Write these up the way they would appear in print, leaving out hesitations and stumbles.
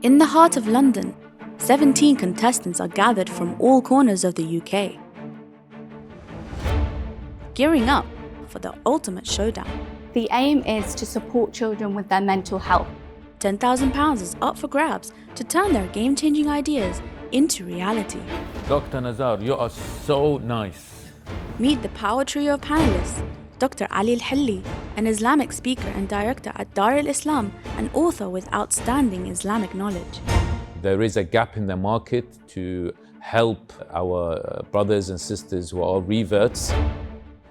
In the heart of London, 17 contestants are gathered from all corners of the UK, gearing up for the ultimate showdown. The aim is to support children with their mental health. £10,000 is up for grabs to turn their game-changing ideas into reality. Dr. Nizar, you are so nice. Meet the power trio of panelists, Dr. Al-Hilli, an Islamic speaker and director at Dar al-Islam, and author with outstanding Islamic knowledge. There is a gap in the market to help our brothers and sisters who are reverts.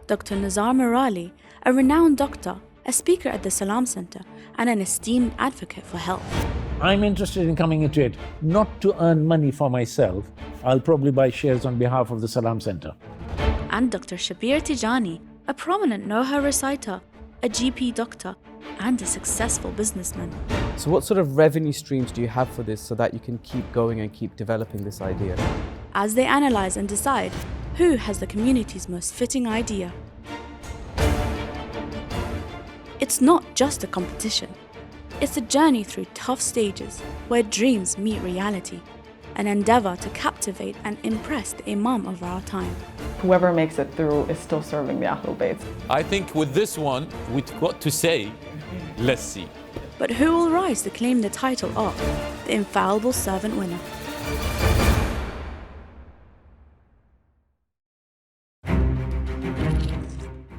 Dr. Nizar Merali, a renowned doctor, a speaker at the Salam Center, and an esteemed advocate for health. I'm interested in coming into it, not to earn money for myself. I'll probably buy shares on behalf of the Salam Center. And Dr. Shabbir Tejani, a prominent Noha reciter, a GP doctor, and a successful businessman. So what sort of revenue streams do you have for this so that you can keep going and keep developing this idea? As they analyze and decide who has the community's most fitting idea. It's not just a competition. It's a journey through tough stages where dreams meet reality, an endeavor to captivate and impress the Imam of our time. Whoever makes it through is still serving the Ahlul Bayt. I think with this one, we've got to say, let's see. But who will rise to claim the title of the Infallible Servant winner?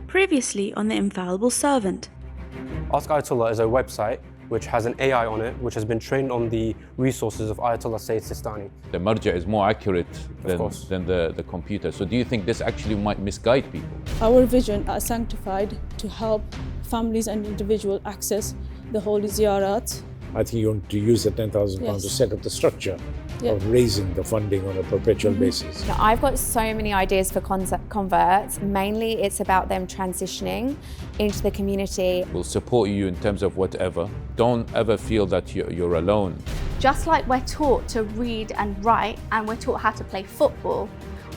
Previously on the Infallible Servant. Ask Ayatollah is a website which has an AI on it, which has been trained on the resources of Ayatollah Sayyid Sistani. The marja is more accurate than the computer. So do you think this actually might misguide people? Our vision are sanctified to help families and individuals access the holy ziyarat. I think you want to use the £10,000 to set up the structure of raising the funding on a perpetual basis. I've got so many ideas for converts. Mainly it's about them transitioning into the community. We'll support you in terms of whatever. Don't ever feel that you're alone. Just like we're taught to read and write and we're taught how to play football,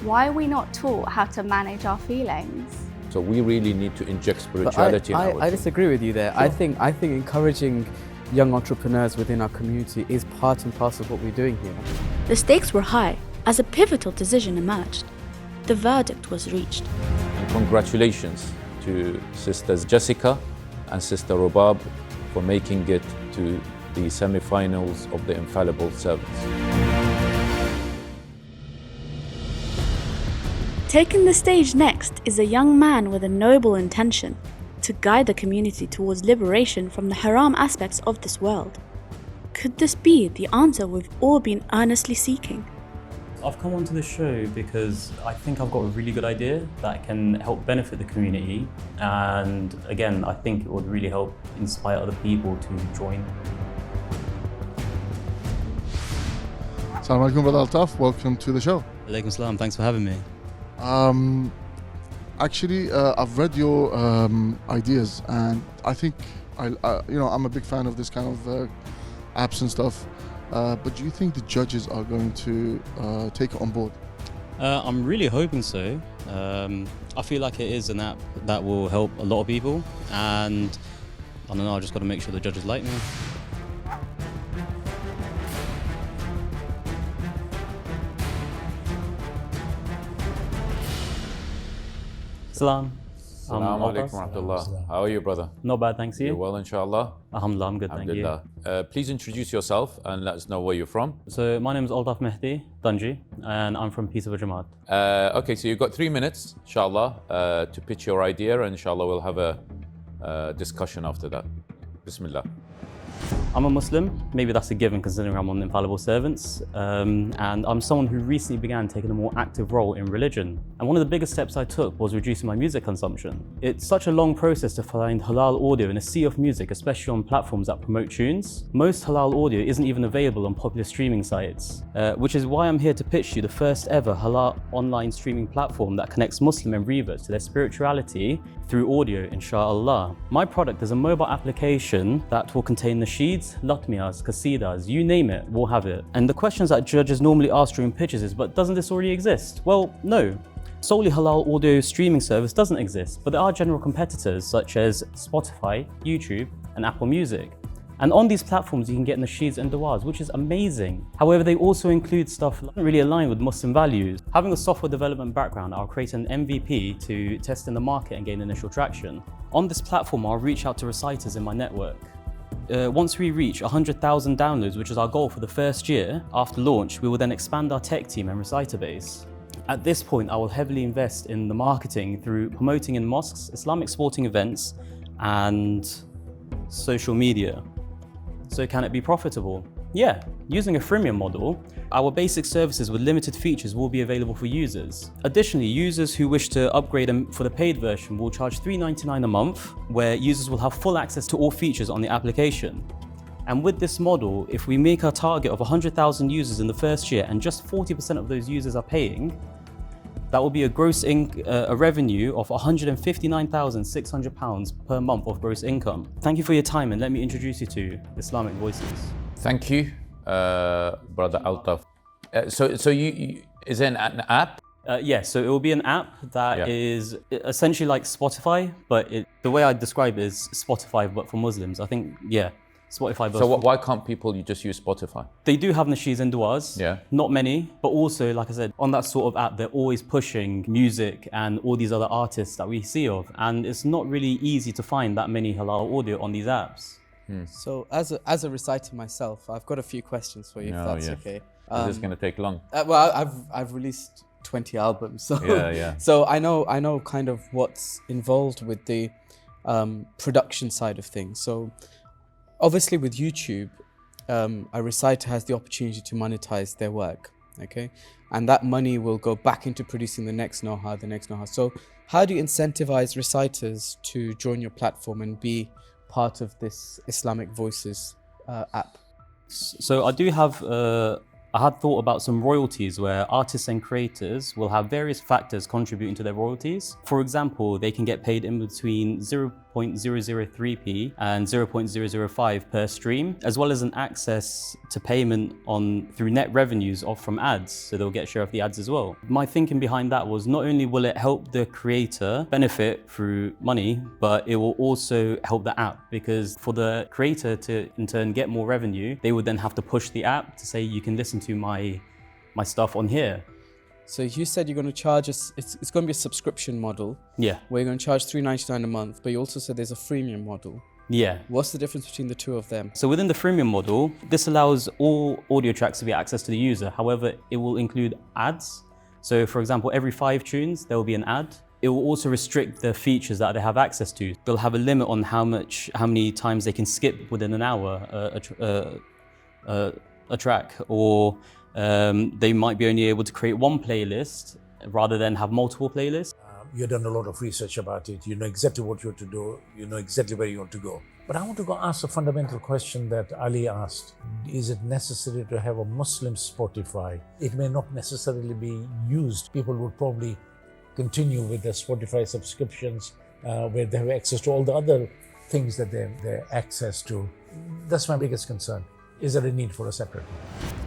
why are we not taught how to manage our feelings? So we really need to inject spirituality in our I disagree with you there. Sure. I think encouraging young entrepreneurs within our community is part and parcel of what we're doing here. The stakes were high as a pivotal decision emerged. The verdict was reached. And congratulations to Sisters Jessica and Sister Robab for making it to the semi-finals of the Infallible Servants. Taking the stage next is a young man with a noble intention to guide the community towards liberation from the haram aspects of this world. Could this be the answer we've all been earnestly seeking? I've come onto this show because I think I've got a really good idea that can help benefit the community, and again, I think it would really help inspire other people to join. Assalamu alaikum, Brother Altaf. Welcome to the show. Alaikum salam. Thanks for having me. Actually, I've read your ideas, and I think I'm a big fan of this kind of apps and stuff. But do you think the judges are going to take it on board? I'm really hoping so. I feel like it is an app that will help a lot of people, and I don't know. I just got to make sure the judges like me. Salam. Assalamu alaikum wa rahmatullah. How are you, brother? Not bad, thanks. You? You're well, inshallah? Alhamdulillah, I'm good, thank you. Please introduce yourself and let us know where you're from. So my name is Altaf Mahdi, Dhanji, and I'm from Peace of Jamaat. Okay, so you've got 3 minutes, inshallah, to pitch your idea, and inshallah we'll have a discussion after that. Bismillah. I'm a Muslim, maybe that's a given considering I'm on the Infallible Servants, and I'm someone who recently began taking a more active role in religion. And one of the biggest steps I took was reducing my music consumption. It's such a long process to find halal audio in a sea of music, especially on platforms that promote tunes. Most halal audio isn't even available on popular streaming sites, which is why I'm here to pitch you the first ever halal online streaming platform that connects Muslim and reverts to their spirituality through audio, inshallah. My product is a mobile application that will contain nasheeds, latmiyas, qasidas, you name it, we'll have it. And the questions that judges normally ask during pitches is, but doesn't this already exist? Well, no. Solely halal audio streaming service doesn't exist, but there are general competitors such as Spotify, YouTube, and Apple Music. And on these platforms, you can get nasheeds and du'as, which is amazing. However, they also include stuff that doesn't really align with Muslim values. Having a software development background, I'll create an MVP to test in the market and gain initial traction. On this platform, I'll reach out to reciters in my network. Once we reach 100,000 downloads, which is our goal for the first year after launch, we will then expand our tech team and reciter base. At this point, I will heavily invest in the marketing through promoting in mosques, Islamic sporting events, and social media. So can it be profitable? Yeah, using a freemium model, our basic services with limited features will be available for users. Additionally, users who wish to upgrade for the paid version will charge $3.99 a month, where users will have full access to all features on the application. And with this model, if we make our target of 100,000 users in the first year and just 40% of those users are paying, that will be a revenue of £159,600 per month of gross income. Thank you for your time, and let me introduce you to Islamic Voices. Thank you, Brother Altaf. So is it an app? Yeah, so it will be an app that is essentially like Spotify, but the way I describe it is Spotify, but for Muslims. I think, yeah. Spotify. So why can't people just use Spotify? They do have nasheeds and du'as, not many, but also, like I said, on that sort of app, they're always pushing music and all these other artists that we see of, and it's not really easy to find that many halal audio on these apps. So as a reciter myself, I've got a few questions for you, if that's okay. Is this going to take long? Well, I've released 20 albums, so so I know kind of what's involved with the production side of things. So obviously with YouTube, a reciter has the opportunity to monetize their work, okay? And that money will go back into producing the next know-how, So how do you incentivize reciters to join your platform and be part of this Islamic Voices app? So I do have, I had thought about some royalties where artists and creators will have various factors contributing to their royalties. For example, they can get paid in between 0.003p and 0.005 per stream, as well as an access to payment through net revenues from ads, so they'll get a share of the ads as well. My thinking behind that was not only will it help the creator benefit through money, but it will also help the app, because for the creator to in turn get more revenue, they would then have to push the app to say you can listen to my stuff on here. So you said you're going to charge us, it's going to be a subscription model. Yeah. Where you're going to charge $3.99 a month, but you also said there's a freemium model. Yeah. What's the difference between the two of them? So within the freemium model, this allows all audio tracks to be accessed to the user. However, it will include ads. So for example, every 5 tunes, there will be an ad. It will also restrict the features that they have access to. They'll have a limit on how many times they can skip within an hour a track, or they might be only able to create one playlist rather than have multiple playlists. You've done a lot of research about it. You know exactly what you have to do. You know exactly where you want to go. But I want to ask a fundamental question that Ali asked. Is it necessary to have a Muslim Spotify? It may not necessarily be used. People would probably continue with their Spotify subscriptions where they have access to all the other things that they have access to. That's my biggest concern. Is there a need for a separate one?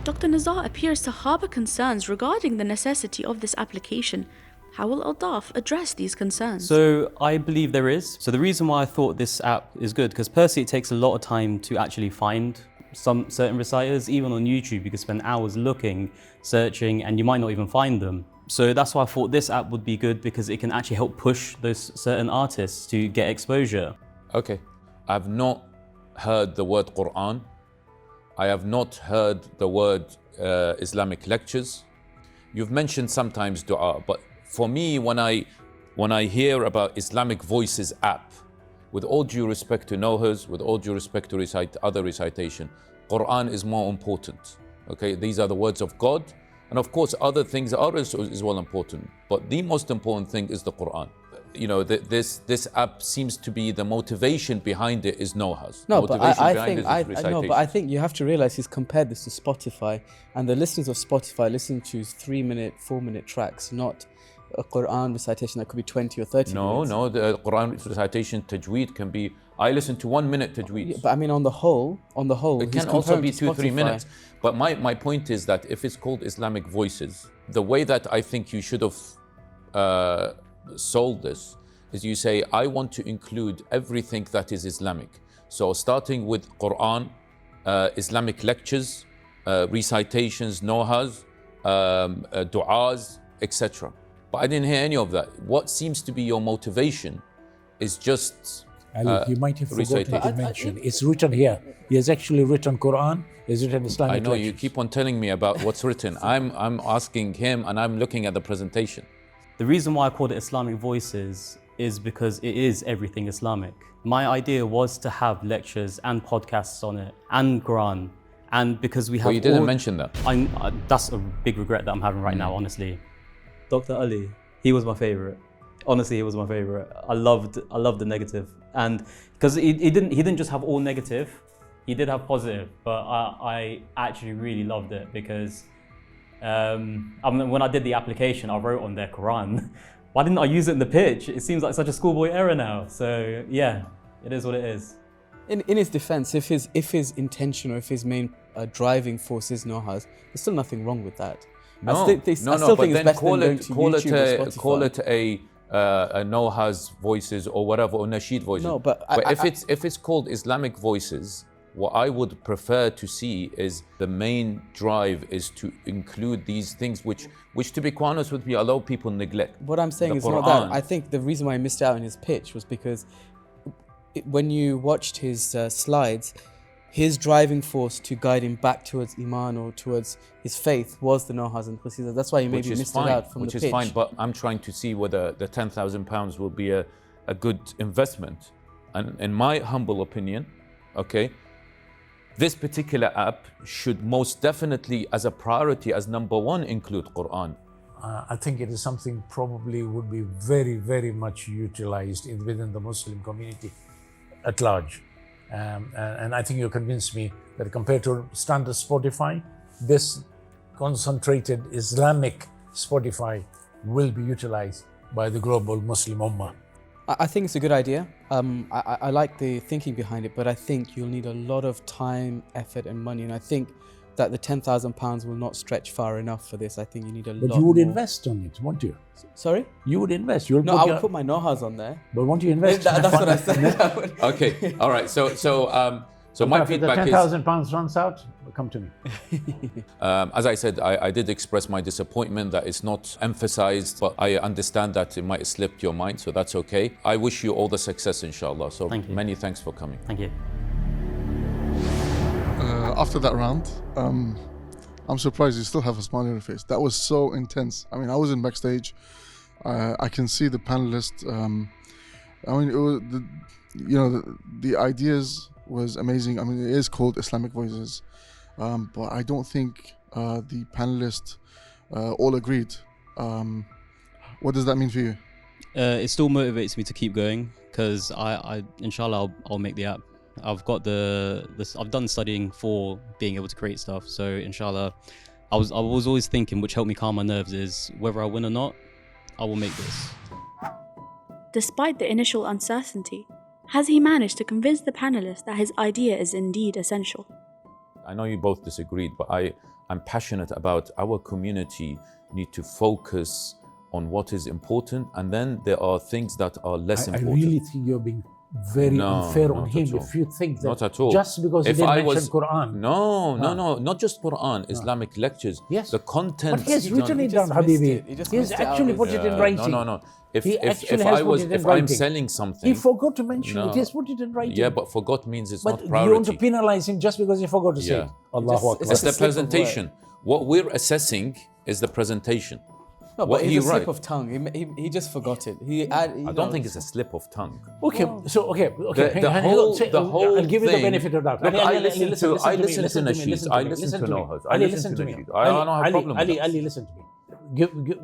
Dr. Nizar appears to harbour concerns regarding the necessity of this application. How will Altaf address these concerns? So I believe there is. So the reason why I thought this app is good, because personally it takes a lot of time to actually find some certain reciters. Even on YouTube, you can spend hours looking, searching, and you might not even find them. So that's why I thought this app would be good, because it can actually help push those certain artists to get exposure. Okay, I've not heard the word Quran. I have not heard the word Islamic lectures. You've mentioned sometimes dua, but for me, when I hear about Islamic Voices app, with all due respect to Nohas, with all due respect to other recitation, Quran is more important. Okay, these are the words of God, and of course other things are as well important, but the most important thing is the Quran. You know, this app seems to be the motivation behind it is Nohas. No, but I think you have to realize he's compared this to Spotify, and the listeners of Spotify listen to 3-minute, 4-minute tracks, not a Quran recitation that could be 20 or 30 minutes. No, the Quran recitation tajweed can be, I listen to 1 minute tajweed. Yeah, but I mean on the whole, it can also be 2-3 minutes. But my point is that if it's called Islamic Voices, the way that I think you should have sold this is you say, I want to include everything that is Islamic. So starting with Quran, Islamic lectures, recitations, nohas, du'as, etc. But I didn't hear any of that. What seems to be your motivation is just Ali, you might have forgotten to mention, it's written here. He has actually written Quran, he's written Islamic I know, lectures. you keep on telling me about what's written. I'm asking him and I'm looking at the presentation. The reason why I called it Islamic Voices is because it is everything Islamic. My idea was to have lectures and podcasts on it and Quran, and because we have Well, you didn't mention that. That's a big regret that I'm having right now, honestly. Dr. Ali, he was my favorite. Honestly, he was my favorite. I loved the negative, and because he didn't just have all negative, he did have positive. But I actually really loved it because when I did the application, I wrote on their Quran. Why didn't I use it in the pitch? It seems like such a schoolboy error now. So yeah, it is what it is. In his defense, if his intention or if his main driving force is nohas, there's still nothing wrong with that. No, I still think it's better than going to YouTube or Spotify. Call it a Noha's voices or whatever, or Nasheed voices. No, but if it's called Islamic voices, what I would prefer to see is the main drive is to include these things which to be quite honest with me, a lot of people neglect. What I'm saying is not that. I think the reason why I missed out on his pitch was because when you watched his slides, his driving force to guide him back towards Iman or towards his faith was the Nohas and Qasida. That's why you maybe missed it out from the pitch. Which is fine, but I'm trying to see whether the £10,000 will be a good investment. And in my humble opinion, okay, this particular app should most definitely, as a priority, as number one, include Quran. I think it is something probably would be very, very much utilized within the Muslim community at large. And I think you convinced me that compared to standard Spotify, this concentrated Islamic Spotify will be utilized by the global Muslim Ummah. I think it's a good idea. I like the thinking behind it, but I think you'll need a lot of time, effort and money. And I think that the £10,000 will not stretch far enough for this. I think you need a lot more. But you would invest on it, won't you? Sorry? You would invest. I would put my Nohas on there. But won't you invest? That's what I said. Okay, all right. So my feedback is... If the £10,000 runs out, come to me. As I said, I did express my disappointment that it's not emphasized, but I understand that it might have slipped your mind, so that's okay. I wish you all the success, inshallah. So many thanks for coming. Thank you. After that round, I'm surprised you still have a smile on your face. That was so intense. I mean, I was in backstage. I can see the panelists. I mean, it was the ideas was amazing. I mean, it is called Islamic Voices, but I don't think the panelists all agreed. What does that mean for you? It still motivates me to keep going because I inshallah I'll make the app. I've got I've done studying for being able to create stuff. So inshallah, I was always thinking, which helped me calm my nerves, is whether I win or not, I will make this. Despite the initial uncertainty, has he managed to convince the panelists that his idea is indeed essential? I know you both disagreed, but I'm passionate about our community need to focus on what is important, and then there are things that are less important. I really think you're being very unfair on him if you think that not at all. Just because he didn't mention Quran. No, not just Quran, Islamic lectures. Yes. The content. But he has written it down, Habibi. He has actually put it in writing. No. If I'm selling something. He forgot to mention it. He has put it in writing. Yeah, but forgot means it's not But priority. you want to penalize him just because he forgot to say it. Allahu Akbar. It's the presentation. What we're assessing is the presentation. No, but it's a slip of tongue. He just forgot it. I don't think it's a slip of tongue. Okay, I'll give you the benefit of that. Look, I listen to Nasheed. I listen to Nohas. I listen to Nasheed. I don't have a problem with that. Ali, listen to me.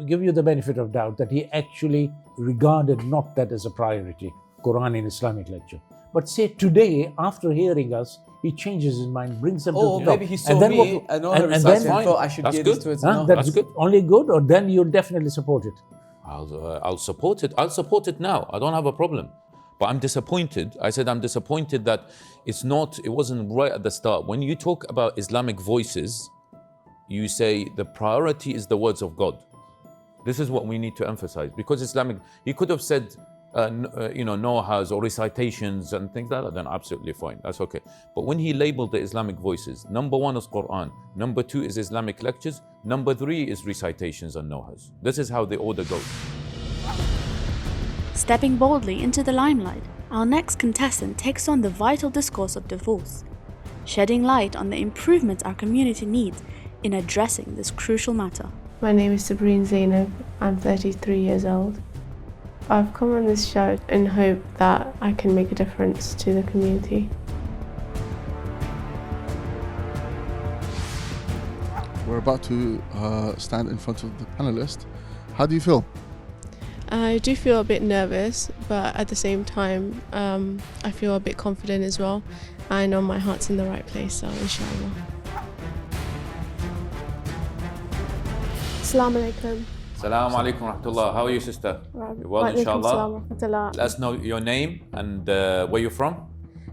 Give you the benefit of doubt that he actually regarded not that as a priority, Quran in Islamic lecture. But say today, after hearing us, he changes his mind, brings them to the top. Maybe he saw me and thought I should get this towards That's good. Only good, or then you'll definitely support it. I'll support it. I'll support it now. I don't have a problem. But I'm disappointed. I said I'm disappointed that it wasn't right at the start. When you talk about Islamic voices, you say the priority is the words of God. This is what we need to emphasize. Because he could have said know-hows or recitations and things like that, then absolutely fine. That's okay. But when he labeled the Islamic voices, number 1 is Quran, number 2 is Islamic lectures, number 3 is recitations and know-hows. This is how the order goes. Stepping boldly into the limelight, our next contestant takes on the vital discourse of divorce, shedding light on the improvements our community needs in addressing this crucial matter. My name is Sebreen Zainab. I'm 33 years old. I've come on this show in hope that I can make a difference to the community. We're about to stand in front of the panelists. How do you feel? I do feel a bit nervous, but at the same time, I feel a bit confident as well. I know my heart's in the right place, so inshallah. Assalamu alaikum. Assalamu alaikum wa rahmatullah. How are you, sister? You well, inshallah? Let us know your name and where you're from.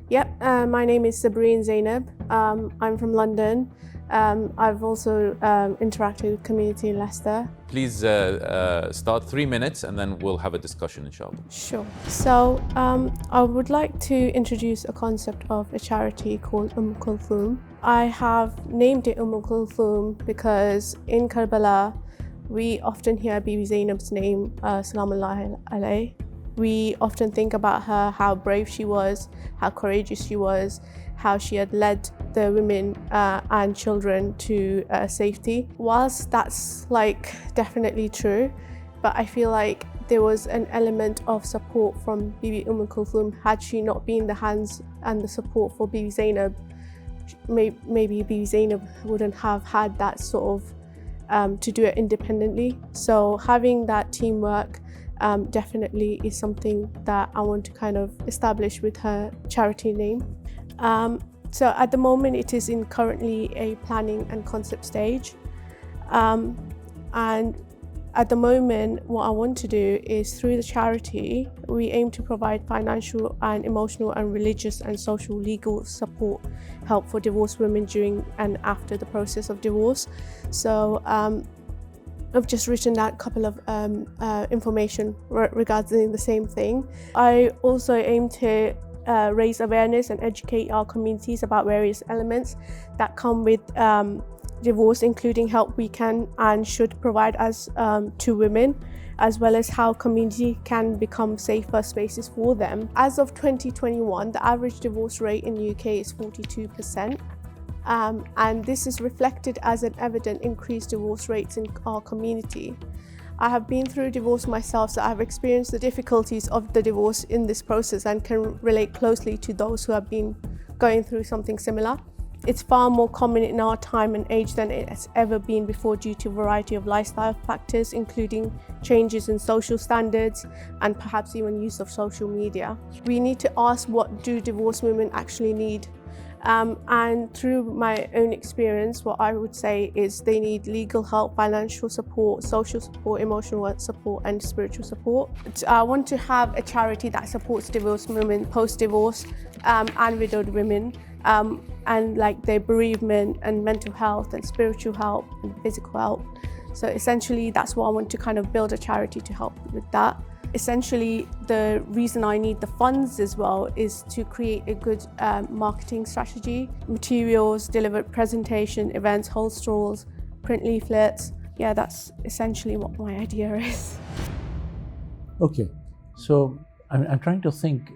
Yep, my name is Sabreen Zainab. I'm from London. I've also interacted with community in Leicester. Please start 3 minutes and then we'll have a discussion, inshallah. Sure. So I would like to introduce a concept of a charity called Kulthum. I have named it Kulthum because in Karbala, we often hear Bibi Zainab's name, Salamullahi alayhi. We often think about her, how brave she was, how courageous she was, how she had led the women and children to safety. Whilst that's definitely true, but I feel like there was an element of support from Bibi Kulthum. Had she not been the hands and the support for Bibi Zainab, maybe Bibi Zainab wouldn't have had that sort of to do it independently. So having that teamwork definitely is something that I want to kind of establish with her charity name. So at the moment it is in currently a planning and concept stage. And at the moment what I want to do is through the charity we aim to provide financial and emotional and religious and social legal support help for divorced women during and after the process of divorce. So I've just written out a couple of information regarding the same thing. I also aim to raise awareness and educate our communities about various elements that come with divorce, including help we can and should provide as to women, as well as how community can become safer spaces for them. As of 2021, the average divorce rate in the UK is 42%. And this is reflected as an evident increased divorce rates in our community. I have been through divorce myself, so I have experienced the difficulties of the divorce in this process and can relate closely to those who have been going through something similar. It's far more common in our time and age than it has ever been before due to a variety of lifestyle factors, including changes in social standards and perhaps even use of social media. We need to ask, what do divorced women actually need? And through my own experience, what I would say is they need legal help, financial support, social support, emotional support, and spiritual support. I want to have a charity that supports divorced women post-divorce and widowed women, and their bereavement and mental health and spiritual help and physical help. So essentially, that's what I want to kind of build a charity to help with that. Essentially, the reason I need the funds as well is to create a good marketing strategy, materials, delivered presentation, events, whole stalls, print leaflets. Yeah, that's essentially what my idea is. Okay, so I'm trying to think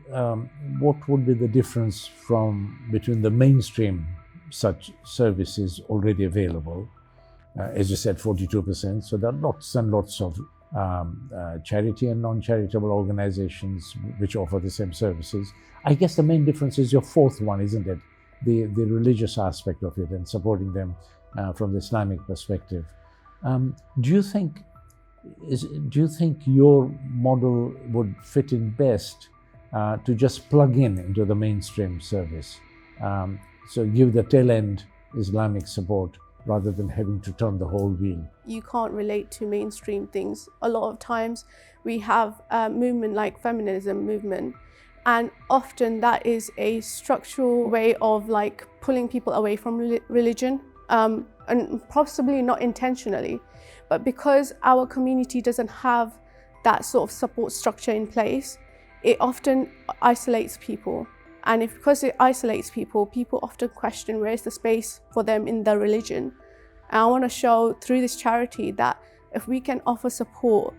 what would be the difference between the mainstream such services already available. As you said, 42%, so there are lots and lots of charity and non-charitable organizations which offer the same services. I guess the main difference is your fourth one, isn't it? The religious aspect of it and supporting them from the Islamic perspective. Do you think your model would fit in best to just plug into the mainstream service? So give the tail end Islamic support rather than having to turn the whole wheel. You can't relate to mainstream things. A lot of times we have a movement like feminism movement, and often that is a structural way of pulling people away from religion, and possibly not intentionally, but because our community doesn't have that sort of support structure in place, it often isolates people. And because it isolates people, people often question where's the space for them in their religion. And I want to show through this charity that if we can offer support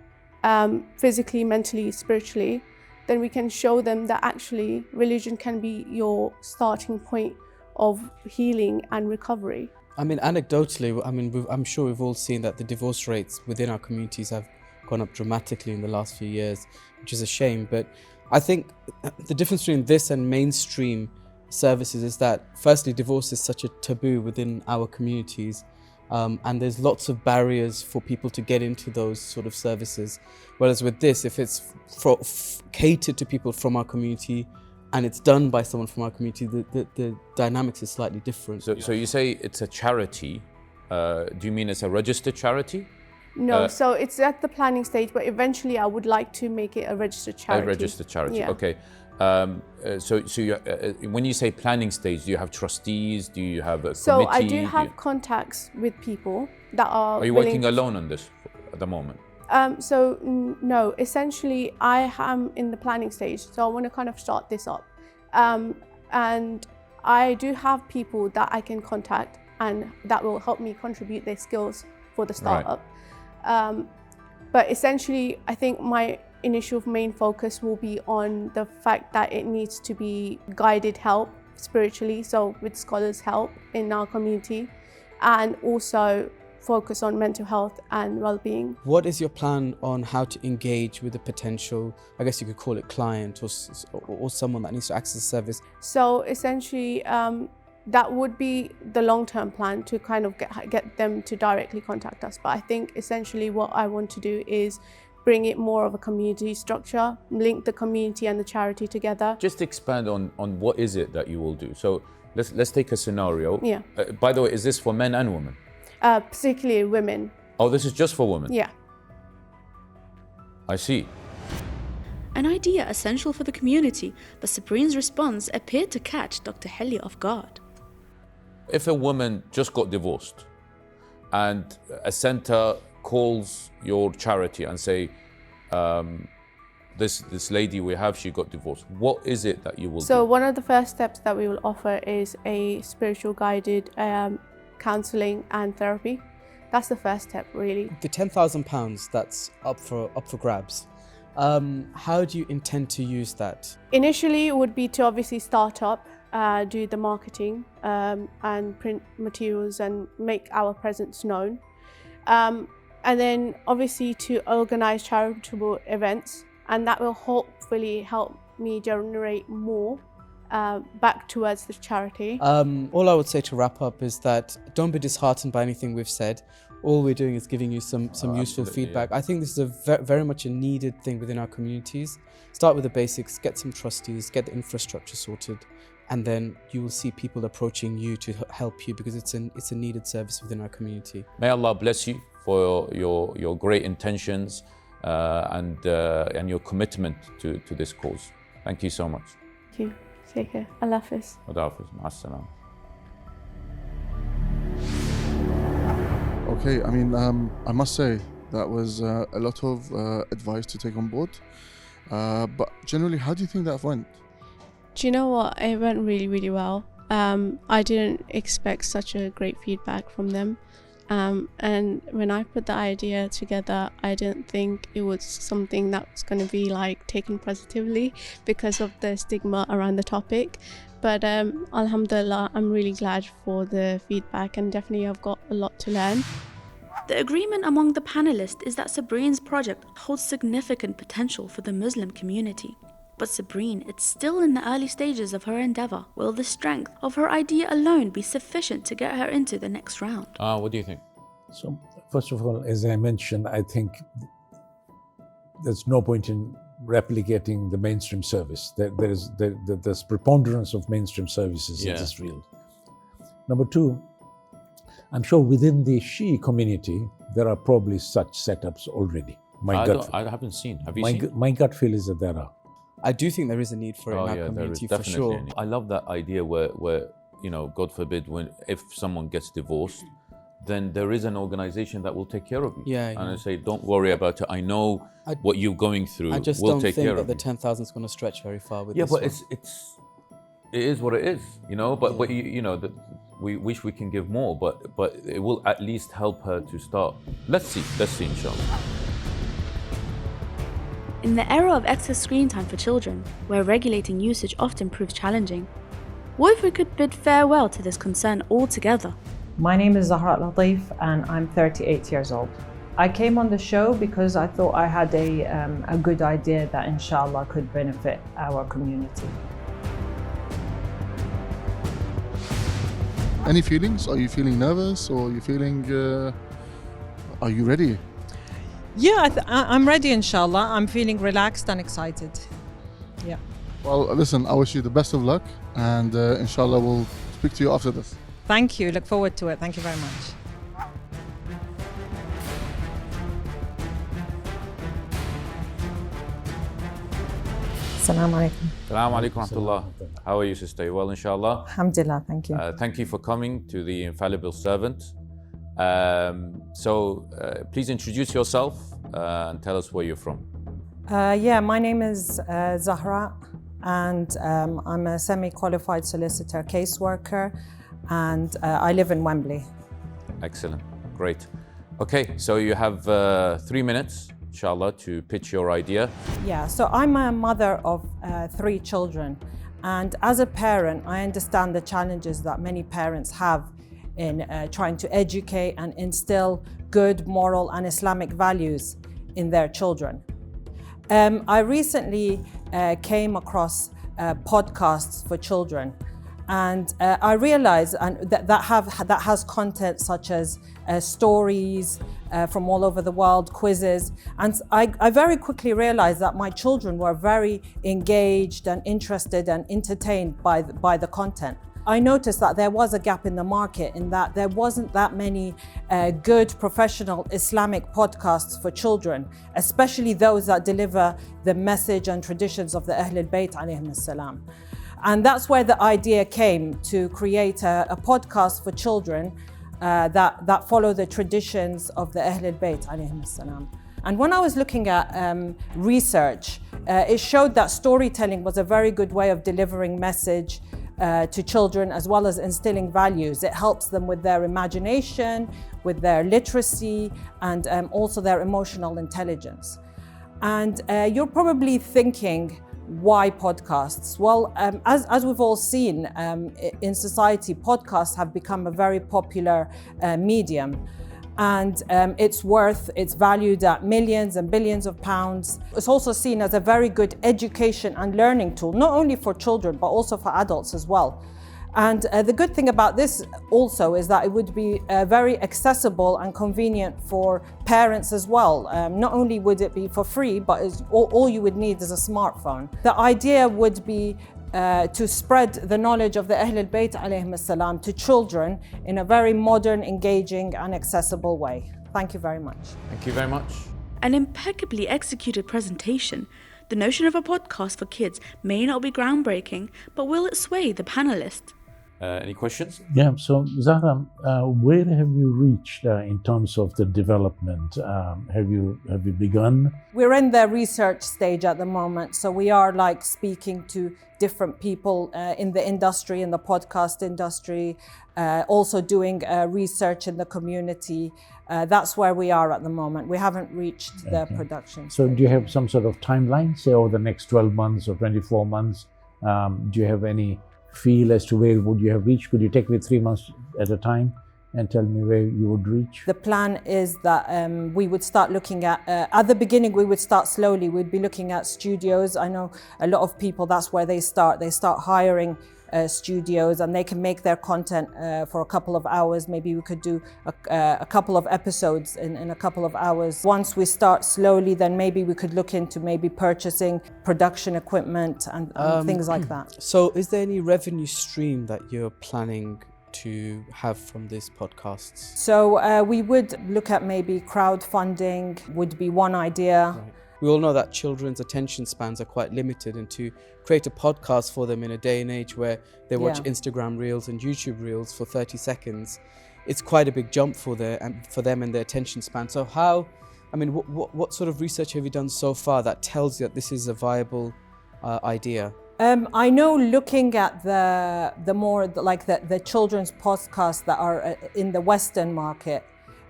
physically, mentally, spiritually, then we can show them that actually religion can be your starting point of healing and recovery. I mean, anecdotally, I'm sure we've all seen that the divorce rates within our communities have gone up dramatically in the last few years, which is a shame. But I think the difference between this and mainstream services is that, firstly, divorce is such a taboo within our communities, and there's lots of barriers for people to get into those sort of services. Whereas with this, if it's catered to people from our community and it's done by someone from our community, the dynamics is slightly different. So you say it's a charity. Do you mean it's a registered charity? No, so it's at the planning stage, but eventually I would like to make it a registered charity. A registered charity, yeah. Okay. So you, when you say planning stage, do you have trustees? Do you have a committee? So I do have contacts with people that are. Are you working alone on this at the moment? No, essentially I am in the planning stage, so I want to kind of start this up. And I do have people that I can contact and that will help me contribute their skills for the startup. Right. But essentially, I think my initial main focus will be on the fact that it needs to be guided help spiritually, so with scholars' help in our community, and also focus on mental health and well-being. What is your plan on how to engage with a potential, I guess you could call it client or someone that needs to access the service? So essentially, that would be the long-term plan, to kind of get them to directly contact us. But I think essentially what I want to do is bring it more of a community structure, link the community and the charity together. Just expand on what is it that you will do. So let's take a scenario. Yeah. By the way, is this for men and women? Particularly women. Oh, this is just for women? Yeah. I see. An idea essential for the community, but Sebreen's response appeared to catch Dr. Hilli off guard. If a woman just got divorced and a center calls your charity and say, this lady we have, she got divorced, what is it that you will do? So one of the first steps that we will offer is a spiritual guided counselling and therapy. That's the first step, really. The £10,000 that's up for grabs. How do you intend to use that? Initially, it would be to obviously start up, do the marketing and print materials and make our presence known. And then obviously to organise charitable events, and that will hopefully help me generate more back towards the charity. All I would say to wrap up is that don't be disheartened by anything we've said. All we're doing is giving you some useful feedback. Yeah. I think this is a very much a needed thing within our communities. Start with the basics, get some trustees, get the infrastructure sorted, and then you will see people approaching you to help you, because it's a needed service within our community. May Allah bless you for your great intentions and your commitment to this cause. Thank you so much. Thank you. Take care. Allah Hafiz. Allah Hafiz. Ma'as-salam. Okay, I mean, I must say that was a lot of advice to take on board. But generally, how do you think that went? Do you know what? It went really, really well. I didn't expect such a great feedback from them. And when I put the idea together, I didn't think it was something that was going to be like taken positively because of the stigma around the topic. But alhamdulillah, I'm really glad for the feedback, and definitely I've got a lot to learn. The agreement among the panelists is that Sebreen's project holds significant potential for the Muslim community. But Sebreen, it's still in the early stages of her endeavour. Will the strength of her idea alone be sufficient to get her into the next round? What do you think? So, first of all, as I mentioned, I think there's no point in replicating the mainstream service. There's preponderance of mainstream services in this field. Number two, I'm sure within the Shia community, there are probably such setups already. I haven't seen. Have you seen? My gut feel is that there are. I do think there is a need for it in our community, for sure. I love that idea where God forbid, if someone gets divorced, then there is an organization that will take care of you. Yeah, and yeah. I say, don't worry about it. I know what you're going through. I just we'll don't take think care that of the you. 10,000 is going to stretch very far with Yeah, this but one. it is what it is, you know. But you know that we wish we can give more, but it will at least help her to start. Let's see, inshallah. In the era of excess screen time for children, where regulating usage often proves challenging, what if we could bid farewell to this concern altogether? My name is Zahra Latif and I'm 38 years old. I came on the show because I thought I had a good idea that inshallah could benefit our community. Any feelings? Are you feeling nervous, or are you feeling? Are you ready? Yeah, I'm ready, inshallah. I'm feeling relaxed and excited. Yeah. Well, listen, I wish you the best of luck, and inshallah we'll speak to you after this. Thank you. Look forward to it. Thank you very much. Assalamu alaikum. Assalamu alaikum rahmatullah. How are you, sister? You well, inshallah? Alhamdulillah, thank you. Thank you for coming to the Infallible Servant. Please introduce yourself and tell us where you're from. Yeah, my name is Zahra, and I'm a semi-qualified solicitor caseworker, and I live in Wembley. Excellent, great. Okay, so you have 3 minutes, inshallah, to pitch your idea. Yeah, so I'm a mother of 3 children, and as a parent, I understand the challenges that many parents have in trying to educate and instill good moral and Islamic values in their children. I recently came across podcasts for children, and I realized that has content such as stories from all over the world, quizzes, and I very quickly realized that my children were very engaged and interested and entertained by the content. I noticed that there was a gap in the market in that there wasn't that many good professional Islamic podcasts for children, especially those that deliver the message and traditions of the Ahlul Bayt alayhim salam. And that's where the idea came to create a podcast for children that follow the traditions of the Ahlul Bayt alayhim salam. And when I was looking at research, it showed that storytelling was a very good way of delivering message to children, as well as instilling values. It helps them with their imagination, with their literacy, and also their emotional intelligence. And you're probably thinking, why podcasts? Well, as we've all seen in society, podcasts have become a very popular medium. And it's valued at millions and billions of pounds. It's also seen as a very good education and learning tool, not only for children, but also for adults as well. And the good thing about this also is that it would be very accessible and convenient for parents as well. Not only would it be for free, but all you would need is a smartphone. The idea would be to spread the knowledge of the Ahlul Bayt alayhim salam to children in a very modern, engaging and accessible way. Thank you very much. Thank you very much. An impeccably executed presentation. The notion of a podcast for kids may not be groundbreaking, but will it sway the panelists? Any questions? Yeah, so Zahra, where have you reached in terms of the development? Have you begun? We're in the research stage at the moment, so we are speaking to different people in the industry, in the podcast industry, also doing research in the community. That's where we are at the moment. We haven't reached the production stage. So do you have some sort of timeline, say over the next 12 months or 24 months? Do you have any feel as to where would you have reached? Could you take me 3 months at a time and tell me where you would reach? The plan is that we would start looking at the beginning, we would start slowly. We'd be looking at studios. I know a lot of people, that's where they start. They start hiring studios, and they can make their content for a couple of hours. Maybe we could do a couple of episodes in a couple of hours. Once we start slowly, then maybe we could look into maybe purchasing production equipment and things like that. So is there any revenue stream that you're planning to have from these podcasts? So we would look at maybe crowdfunding would be one idea. Right. We all know that children's attention spans are quite limited, and to create a podcast for them in a day and age where they watch Instagram reels and YouTube reels for 30 seconds, it's quite a big jump for them and their attention span. So what sort of research have you done so far that tells you that this is a viable idea? I know, looking at the more like the children's podcasts that are in the Western market,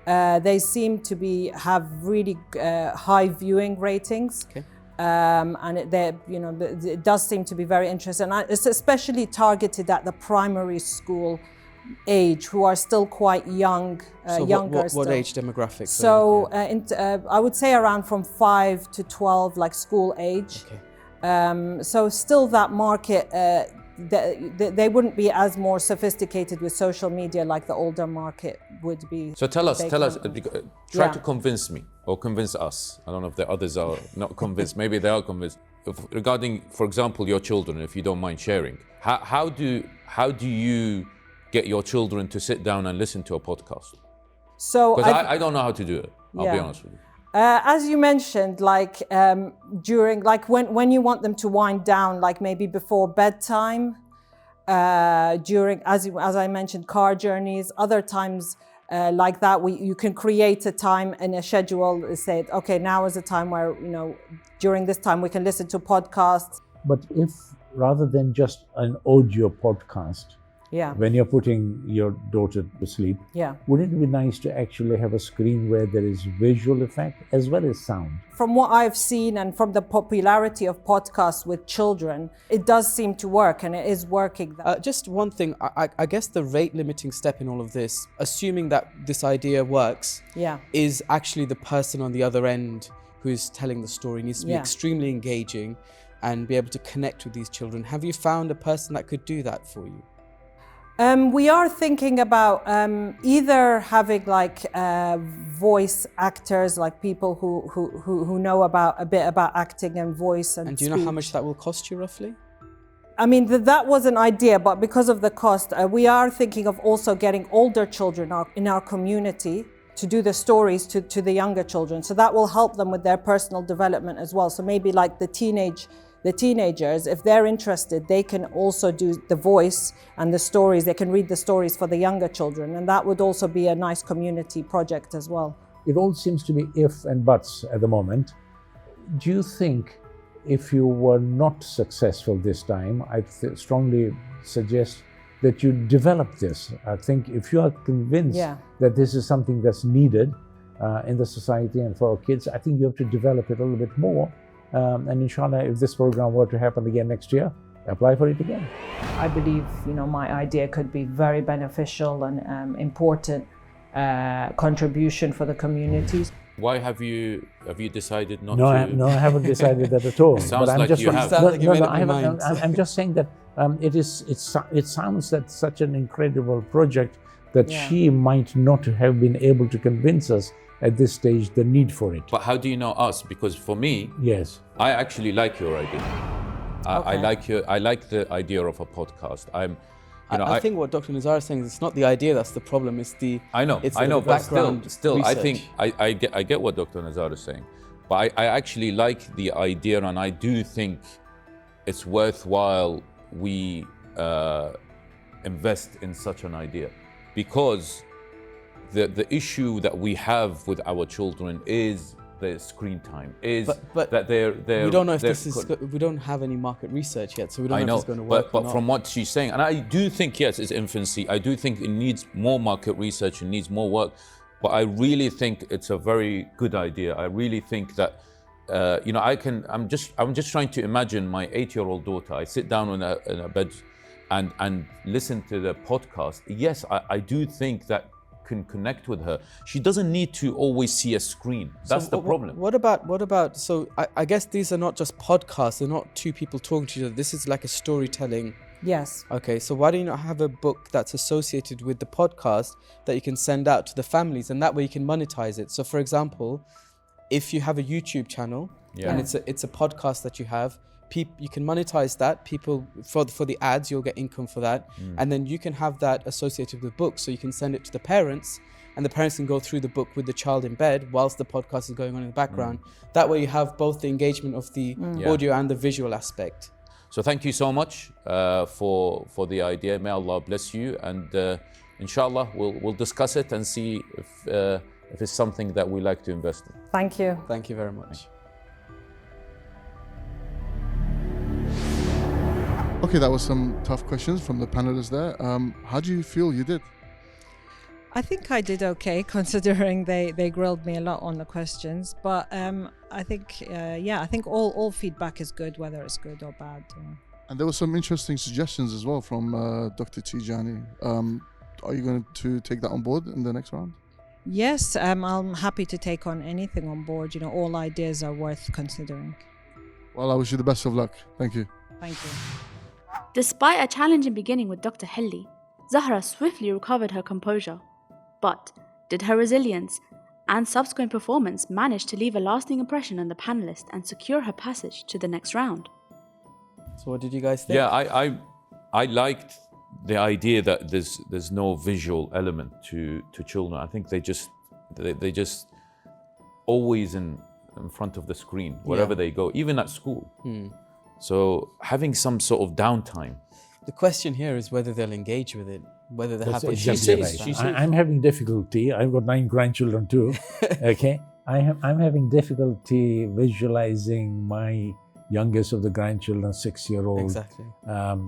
they seem to have really high viewing ratings. Okay. And it does seem to be very interesting. And it's especially targeted at the primary school age, who are still quite young, So younger. what age demographic? So I would say around from 5 to 12, like school age. Okay. So still that market, they wouldn't be as more sophisticated with social media like the older market would be. So tell us, try Yeah. to convince me or convince us. I don't know if the others are not convinced. Maybe they are convinced. Regarding, for example, your children, if you don't mind sharing, how do you get your children to sit down and listen to a podcast? So because I don't know how to do it. I'll be honest with you. As you mentioned, like during, like when you want them to wind down, like maybe before bedtime, during, as I mentioned, car journeys, other times like that, you can create a time and a schedule. Say, okay, now is the time where during this time we can listen to podcasts. But if rather than just an audio podcast, yeah, when you're putting your daughter to sleep, yeah, wouldn't it be nice to actually have a screen where there is visual effect as well as sound? From what I've seen and from the popularity of podcasts with children, it does seem to work, and it is working. Just one thing, I guess the rate limiting step in all of this, assuming that this idea works, yeah, is actually the person on the other end who's telling the story needs to be extremely engaging and be able to connect with these children. Have you found a person that could do that for you? We are thinking about either having like voice actors, like people who know a bit about acting and voice and do you know how much that will cost you roughly? I mean, that was an idea, but because of the cost, we are thinking of also getting older children in our community to do the stories to the younger children. So that will help them with their personal development as well. So maybe like the teenagers, if they're interested, they can also do the voice and the stories. They can read the stories for the younger children, and that would also be a nice community project as well. It all seems to be if and buts at the moment. Do you think if you were not successful this time, I strongly suggest that you develop this. I think if you are convinced that this is something that's needed in the society and for our kids, I think you have to develop it a little bit more. And inshallah, if this program were to happen again next year, apply for it again. I believe, my idea could be very beneficial and important contribution for the communities. Why have you decided not to? No, I haven't decided that at all. It sounds like you have. I'm just saying that it sounds that such an incredible project that she might not have been able to convince us at this stage the need for it. But how do you know us? Because for me, yes, I actually like your idea. I like the idea of a podcast. I think what Dr. Nizar is saying is it's not the idea that's the problem. It's the but still, research. I think I get what Dr. Nizar is saying, but I actually like the idea, and I do think it's worthwhile we invest in such an idea, because the issue that we have with our children is the screen time. That they're we don't know if we don't have any market research yet, so we don't know if it's going to work. But from what she's saying, and I do think yes, it's infancy. I do think it needs more market research and needs more work. But I really think it's a very good idea. I really think that I'm just trying to imagine my 8-year-old daughter. I sit down in a bed and listen to the podcast. Yes, I do think that can connect with her. She doesn't need to always see a screen. That's the problem. What about? So I guess these are not just podcasts. They're not two people talking to each other. This is like a storytelling. Yes. Okay, so why do you not have a book that's associated with the podcast that you can send out to the families, and that way you can monetize it? So for example, if you have a YouTube channel and it's a podcast that you have, you can monetize that. People for the ads, you'll get income for that, and then you can have that associated with books. So you can send it to the parents, and the parents can go through the book with the child in bed whilst the podcast is going on in the background. That way you have both the engagement of the audio and the visual aspect. So thank you so much for the idea. May Allah bless you, and inshallah, we'll discuss it and see if it's something that we like to invest in. Thank you. Thank you very much. Okay, that was some tough questions from the panelists there. How do you feel you did? I think I did okay, considering they grilled me a lot on the questions. But I think, I think all feedback is good, whether it's good or bad. And there were some interesting suggestions as well from Dr. Tejani. Are you going to take that on board in the next round? Yes, I'm happy to take on anything on board. All ideas are worth considering. Well, I wish you the best of luck. Thank you. Thank you. Despite a challenging beginning with Dr. Hilli, Zahra swiftly recovered her composure. But did her resilience and subsequent performance manage to leave a lasting impression on the panelists and secure her passage to the next round? So what did you guys think? Yeah, I liked the idea that there's no visual element to children. I think they just always in front of the screen wherever they go, even at school. So having some sort of downtime. The question here is whether they'll engage with it, whether they're happy. I'm having difficulty. I've got 9 grandchildren too. Okay, I'm having difficulty visualizing my youngest of the grandchildren, 6-year-old,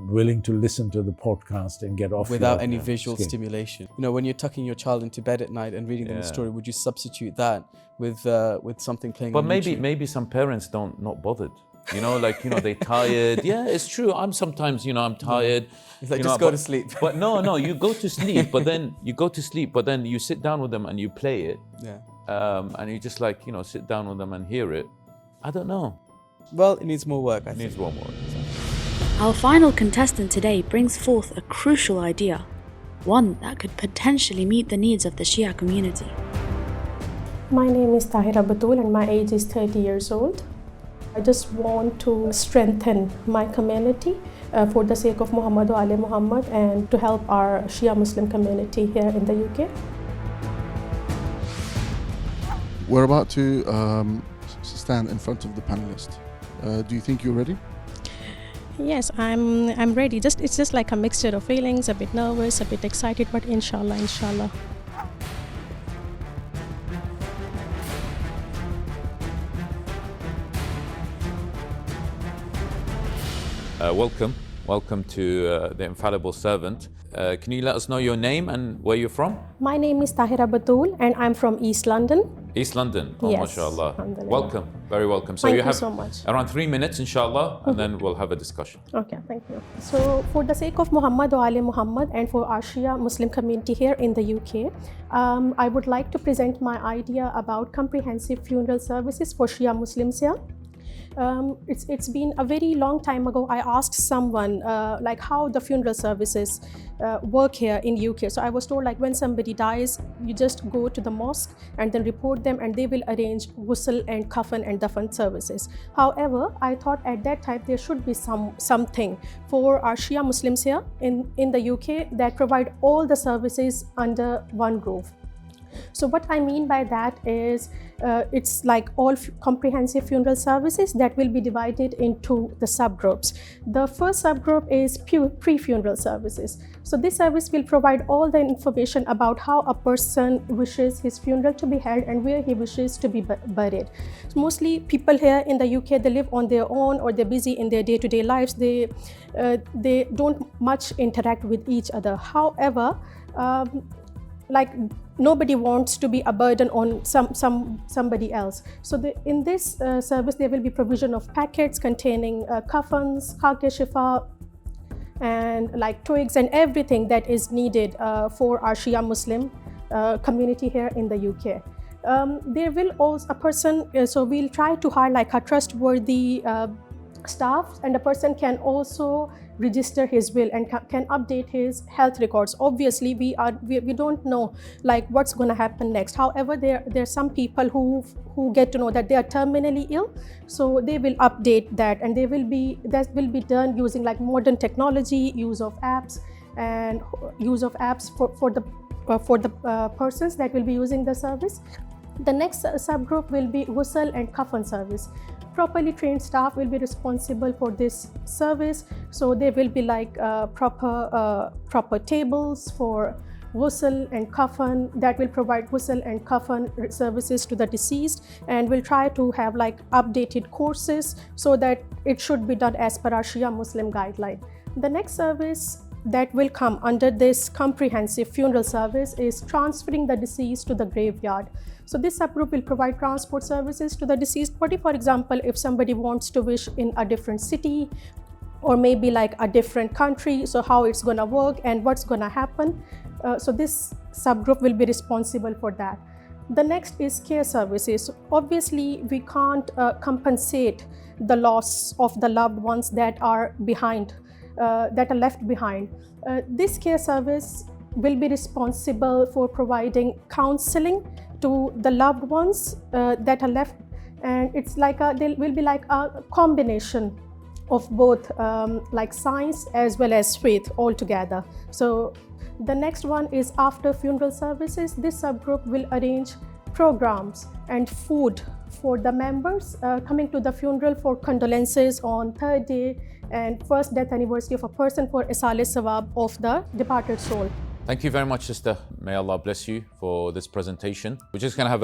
willing to listen to the podcast and get off without any visual stimulation. When you're tucking your child into bed at night and reading them a story, would you substitute that with something playing? But on maybe some parents not bothered. They're tired. Yeah, it's true. I'm sometimes, I'm tired. It's like, just go to sleep. But no, you go to sleep, but then you sit down with them and you play it. Yeah. And you just sit down with them and hear it. I don't know. Well, it needs more work, I think. It needs more work. Our final contestant today brings forth a crucial idea, one that could potentially meet the needs of the Shia community. My name is Tahira Batool and my age is 30 years old. I just want to strengthen my community for the sake of Muhammad wa Ali Muhammad and to help our Shia Muslim community here in the UK. We're about to stand in front of the panelists. Do you think you're ready? Yes, I'm ready. It's just like a mixture of feelings, a bit nervous, a bit excited, but inshallah. Welcome to the Infallible Servant. Can you let us know your name and where you're from? My name is Tahira Batool and I'm from East London. East London. Oh, yes. mashallah. Welcome. Very welcome. So Thank have you so much. Around 3 minutes, inshallah, and then we'll have a discussion. Okay, thank you. So for the sake of Muhammad wa Ali Muhammad and for our Shia Muslim community here in the UK, I would like to present my idea about comprehensive funeral services for Shia Muslims here. It's been a very long time ago. I asked someone like how the funeral services work here in UK. So I was told like when somebody dies, you just go to the mosque and then report them and they will arrange ghusl and kafan and dafan services. However, I thought at that time there should be something for our Shia Muslims here in the UK that provide all the services under one roof. So what I mean by that is it's like all comprehensive funeral services that will be divided into the subgroups. The first subgroup is pre-funeral services. So this service will provide all the information about how a person wishes his funeral to be held and where he wishes to be buried. So mostly people here in the UK, they live on their own or they're busy in their day-to-day lives. They don't much interact with each other. However, like nobody wants to be a burden on somebody else. So in this service, there will be provision of packets containing kafans, khake shifa, and like twigs and everything that is needed for our Shia Muslim community here in the UK. There will also a person, so we'll try to hire like a trustworthy staff, and a person can also register his will and can update his health records. Obviously, we don't know like what's going to happen next. However, there are some people who get to know that they are terminally ill, so they will update that, and that will be done using like modern technology, use of apps for the persons that will be using the service. The next subgroup will be ghusl and kafan service. Properly trained staff will be responsible for this service. So there will be like proper tables for ghusl and kafan, that will provide ghusl and kafan services to the deceased, and we'll try to have like updated courses so that it should be done as per our Shia Muslim guideline. The next service that will come under this comprehensive funeral service is transferring the deceased to the graveyard. So this subgroup will provide transport services to the deceased body. For example, if somebody wants to wish in a different city or maybe like a different country, so how it's going to work and what's going to happen. So this subgroup will be responsible for that. The next is care services. Obviously, we can't compensate the loss of the loved ones that are behind, that are left behind. This care service will be responsible for providing counseling to the loved ones that are left, and it's like there will be like a combination of both like science as well as faith all together. So the next one is after funeral services. This subgroup will arrange programs and food for the members coming to the funeral for condolences on third day and first death anniversary of a person for Isal Sawab of the departed soul. Thank you very much, sister. May Allah bless you for this presentation. We're just going to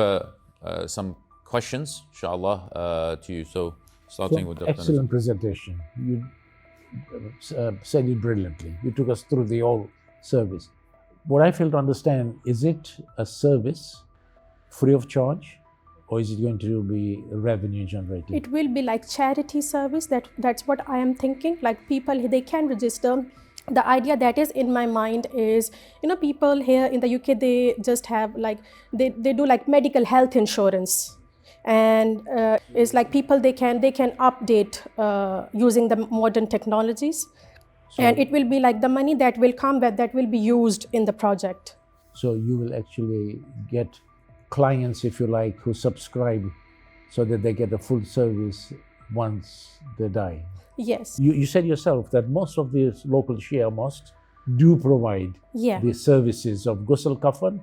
have some questions, inshallah, to you. So starting with Dr. Excellent presentation. You said it brilliantly. You took us through the whole service. What I fail to understand, is it a service free of charge, or is it going to be revenue generating? It will be like charity service. That's what I am thinking. Like people, they can register. The idea that is in my mind is, people here in the UK, they just have like, they do like medical health insurance. And it's like people, they can update using the modern technologies. So, and it will be like the money that will come, that will be used in the project. So you will actually get clients, if you like, who subscribe so that they get a full service once they die. Yes. You said yourself that most of these local Shia mosques do provide the services of ghusl kafan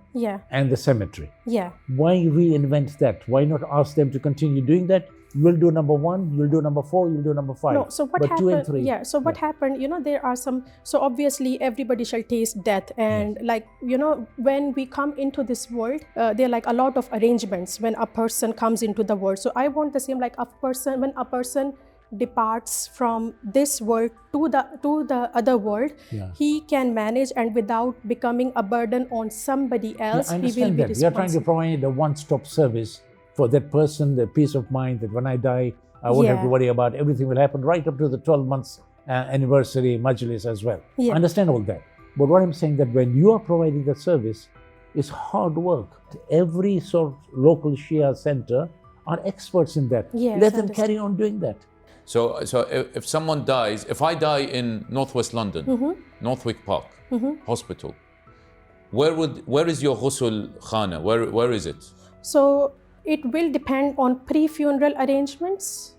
and the cemetery. Yeah. Why reinvent that? Why not ask them to continue doing that? You'll do number 1, you'll do number 4, you'll do number 5. No, so what happened? 2 and 3. Yeah. So what happened? There are some. So obviously, everybody shall taste death, and like when we come into this world, there are like a lot of arrangements when a person comes into the world. So I want the same, like when a person departs from this world to the other world, he can manage, and without becoming a burden on somebody else, I he will be understand that. responsible. We are trying to provide a one-stop service for that person, the peace of mind that when I die, I won't have to worry about everything will happen right up to the 12 months anniversary majlis as well. I understand all that. But what I'm saying that when you are providing that service, it's hard work. Every sort of local Shia center are experts in that. Let them carry on doing that. So if someone dies, if I die in Northwest London, Northwick Park Hospital, where is your ghusl khana? Where is it? So it will depend on pre-funeral arrangements,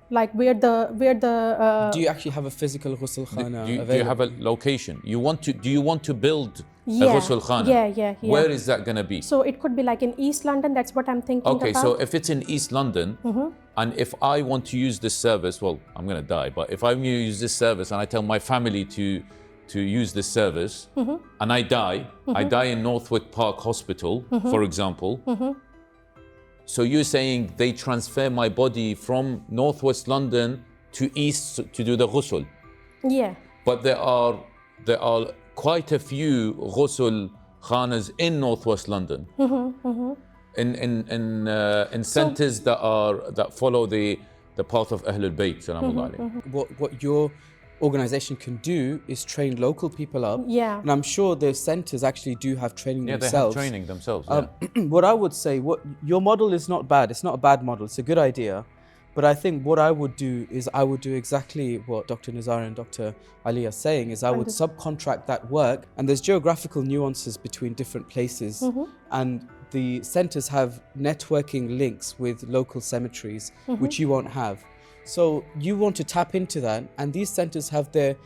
like where the. Do you actually have a physical ghusl khana available? Do you have a location? Do you want to build a ghusl khana? Yeah. Where is that going to be? So it could be like in East London. That's what I'm thinking about. Okay, so if it's in East London, and if I want to use this service, well, I'm going to die, but if I'm going to use this service and I tell my family to use this service, and I die in Northwick Park Hospital, for example, so you're saying they transfer my body from Northwest London to East to do the ghusl? Yeah. But there are quite a few ghusl khanas in Northwest London. In centers that follow the path of Ahlul Bayt. What your organization can do is train local people up. Yeah. And I'm sure the centers actually do have training themselves. They have training themselves. What I would say, your model is not bad. It's not a bad model. It's a good idea. But I think what I would do is I would do exactly what Dr. Nizar and Dr. Ali are saying, is I would subcontract that work. And there's geographical nuances between different places. And the centers have networking links with local cemeteries, which you won't have. So you want to tap into that, and these centers have the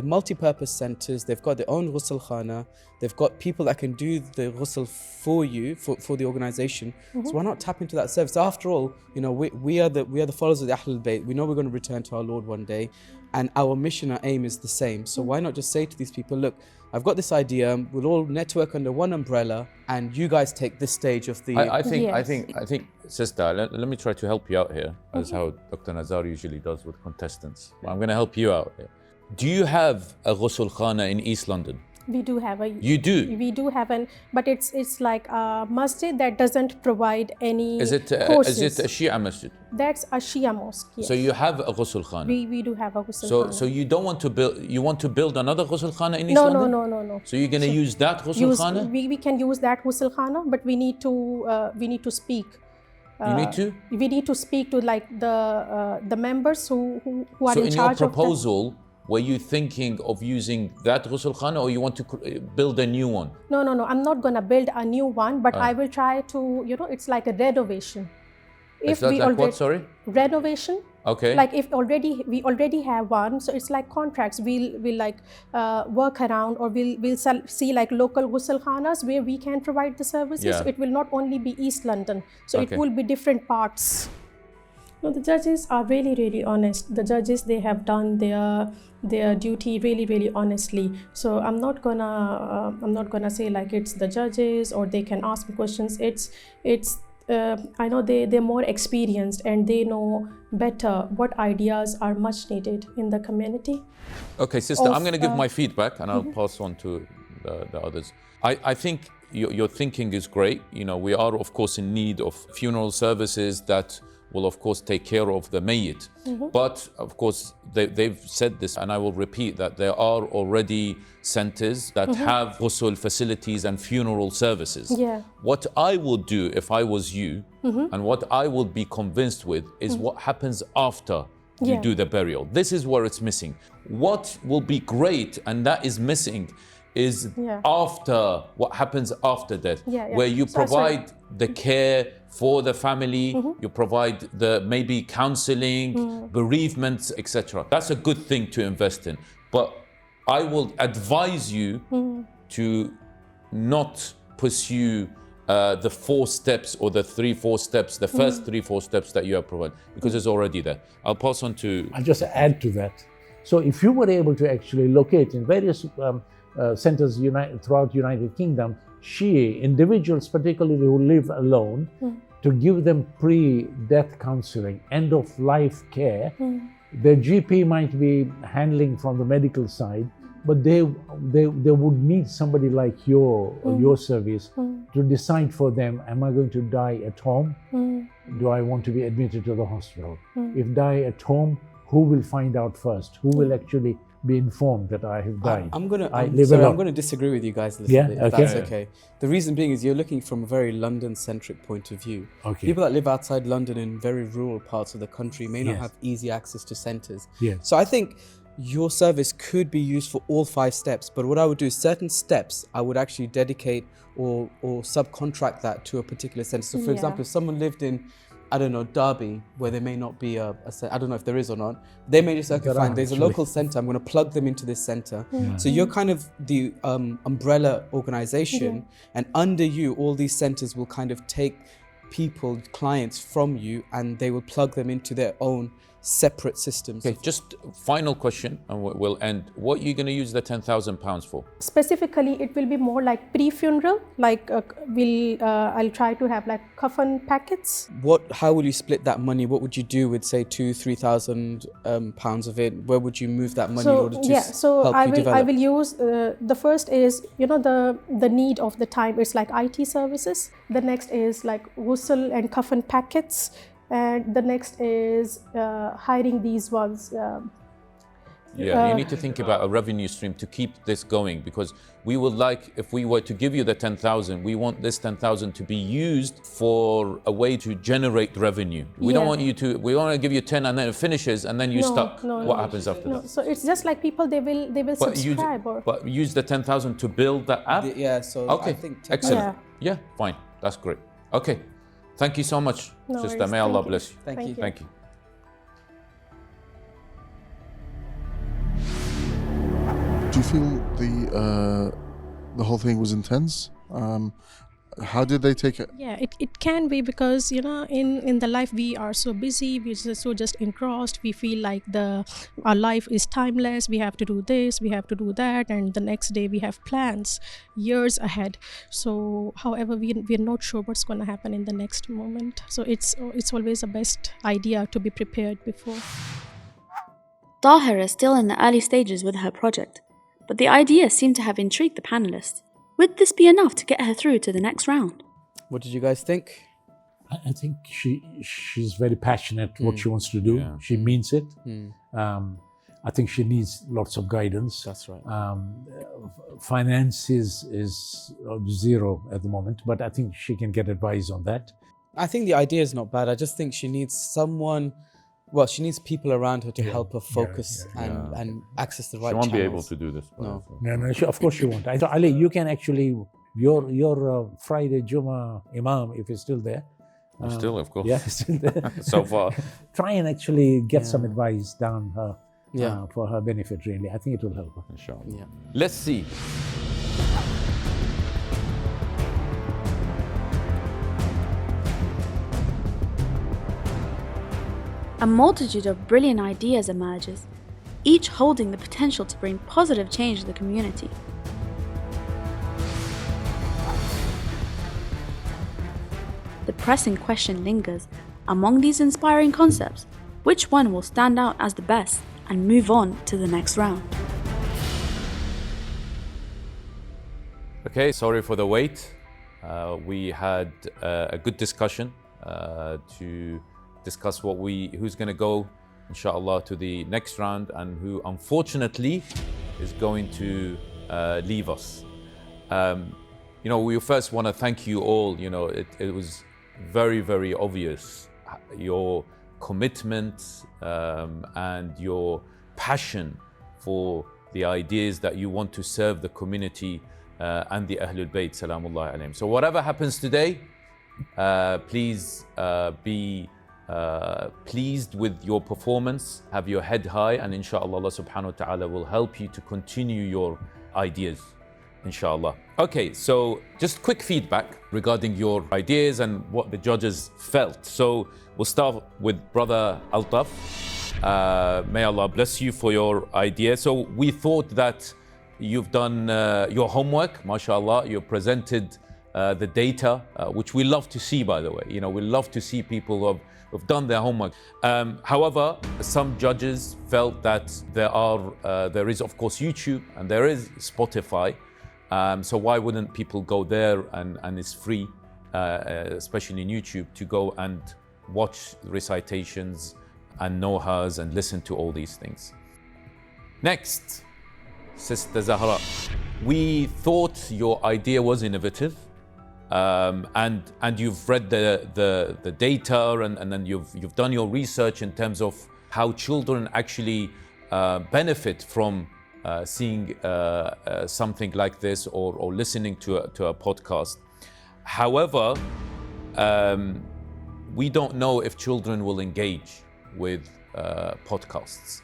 multi-purpose centers. They've got their own ghusl khana. They've got people that can do the ghusl for you, for the organization. So why not tap into that service? After all, we are the followers of the Ahlul Bayt. We know we're going to return to our Lord one day. and our mission, our aim is the same. So why not just say to these people, look, I've got this idea, we'll all network under one umbrella, and you guys take this stage of the... I think, sister, let me try to help you out here, as how Dr. Nizar usually does with contestants. I'm going to help you out here. Do you have a ghusl khana in East London? We do have a... You do? We do have an... But it's like a masjid that doesn't provide any Is it a Shia masjid? That's a Shia mosque, yes. So you have a ghusl khana? We do have a ghusl khana. So you don't want to build... You want to build another ghusl khana in East London? No. So you're going to use that ghusl khana? We can use that ghusl khana, but we need to speak. You need to? We need to speak to like the members who are so in charge of... So in your proposal, were you thinking of using that ghusl khana, or you want to build a new one? No. I'm not going to build a new one, but I will try to, it's like a renovation. Is that like what, sorry? Renovation. Okay. Like if we already have one, so it's like contracts. We'll like work around, or we'll see like local ghusl khanas where we can provide the services. Yeah. So it will not only be East London. So it will be different parts. No, the judges are really, really honest. The judges, they have done their duty really, really honestly. So I'm not gonna say like it's the judges or they can ask me questions. I know they're more experienced and they know better what ideas are much needed in the community. Okay, sister, I'm going to give my feedback and I'll pass on to the others. I think your thinking is great. We are of course in need of funeral services that will of course take care of the mayyit. But of course they've said this, and I will repeat that there are already centers that have ghusl facilities and funeral services. Yeah. What I would do if I was you, and what I would be convinced with, is what happens after you do the burial. This is where it's missing. What will be great, and that is missing, is after, what happens after death, where you provide the care for the family, you provide the maybe counseling, bereavements, etc. That's a good thing to invest in. But I will advise you to not pursue the 4 steps or the 3-4 steps, the first 3-4 steps that you have provided, because it's already there. I'll pass on to... I'll just add to that. So if you were able to actually locate in various centers throughout United Kingdom, Shia individuals, particularly who live alone, to give them pre-death counseling, end-of-life care. Their GP might be handling from the medical side, but they would need somebody like your service to decide for them, am I going to die at home? Do I want to be admitted to the hospital? If die at home, who will find out first? Who will actually be informed that I have died? I'm going to disagree with you guys a little bit, if that's okay. The reason being is you're looking from a very London-centric point of view. People that live outside London in very rural parts of the country may not have easy access to centres. So I think your service could be used for all 5 steps, but what I would do is certain steps I would actually dedicate or subcontract that to a particular centre. So for example, if someone lived in, I don't know, Derby, where there may not be I don't know if there is or not, they may just, okay, fine, there's a local centre, I'm going to plug them into this centre. So you're kind of the umbrella organisation, and under you, all these centres will kind of take people, clients from you, and they will plug them into their own separate systems. Okay, just final question and we'll end. What are you going to use the £10,000 for? Specifically, it will be more like pre-funeral, like I'll try to have like coffin packets. How will you split that money? What would you do with say £2,000-3,000 pounds of it? Where would you move that money in order to help you develop? I will use, the first is, the need of the time, it's like IT services. The next is like ghusl and coffin packets. And the next is hiring these ones. You need to think about a revenue stream to keep this going, because we would like, if we were to give you the 10,000, we want this 10,000 to be used for a way to generate revenue. We don't want you to, we want to give you 10 and then it finishes and then you stuck. What happens after that? So it's just like people, they will subscribe. But use the 10,000 to build that app? I think... Excellent. Yeah, fine. That's great. Okay. Thank you so much, sister. May Allah bless you. Thank you. Thank you. Do you feel the whole thing was intense? How did they take it? Yeah, it can be because, in the life we are so busy, we're so just engrossed. We feel like our life is timeless. We have to do this, we have to do that, and the next day we have plans years ahead. So however, we're not sure what's going to happen in the next moment. So it's always the best idea to be prepared before. Tahira is still in the early stages with her project, but the idea seemed to have intrigued the panelists. Would this be enough to get her through to the next round? What did you guys think? I think she's very passionate what she wants to do. Yeah. She means it. I think she needs lots of guidance. That's right. Finance is zero at the moment, but I think she can get advice on that. I think the idea is not bad. I just think she needs someone. Well, she needs people around her to help her focus and access the right channels. She won't be able to do this. No, of course she won't. So Ali, you can actually, your Friday Juma Imam, if he's still there. Still, of course. Yeah, still there. So far. Try and actually get some advice down her for her benefit, really. I think it will help her. Inshallah. Yeah. Let's see. A multitude of brilliant ideas emerges, each holding the potential to bring positive change to the community. The pressing question lingers: among these inspiring concepts, which one will stand out as the best and move on to the next round? Okay, sorry for the wait. We had a good discussion to discuss who's going to go, inshallah, to the next round and who unfortunately is going to leave us. We first want to thank you all. It was very, very obvious your commitment and your passion for the ideas that you want to serve the community and the Ahlul Bayt, salamullahi alayhim. So whatever happens today, please be pleased with your performance, have your head high, and inshallah Allah subhanahu wa ta'ala will help you to continue your ideas, inshallah. Okay, so just quick feedback regarding your ideas and what the judges felt. So we'll start with Brother Altaf. May Allah bless you for your idea. So we thought that you've done your homework, mashallah. You presented the data, which we love to see, by the way. We love to see people who've done their homework. However, some judges felt that there is, of course, YouTube and there is Spotify. So why wouldn't people go there and it's free, especially in YouTube, to go and watch recitations and know hers and listen to all these things. Next, Sister Zahra, we thought your idea was innovative. And you've read the data and then you've done your research in terms of how children actually benefit from seeing something like this or listening to a podcast. However, we don't know if children will engage with podcasts.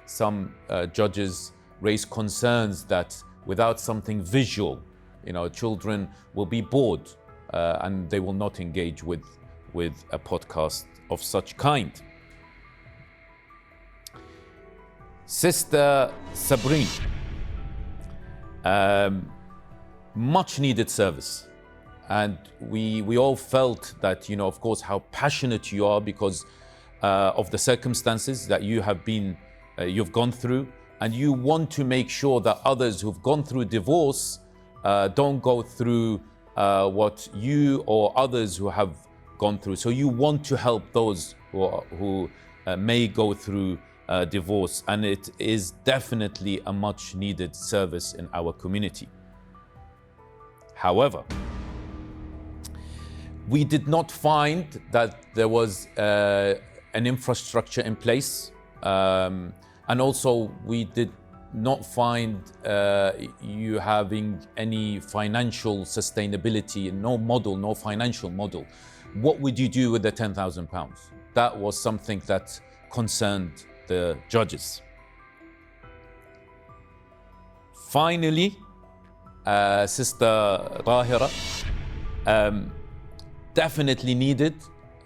Some judges raise concerns that without something visual, children will be bored and they will not engage with a podcast of such kind. Sister Sebreen, much needed service. And we all felt that, of course, how passionate you are because of the circumstances that you've gone through, and you want to make sure that others who've gone through divorce don't go through what you or others who have gone through. So you want to help those who may go through divorce, and it is definitely a much needed service in our community. However, we did not find that there was an infrastructure in place, and also we did not find you having any financial sustainability, no financial model. What would you do with the £10,000? That was something that concerned the judges. Finally, Sister Tahira, Definitely needed.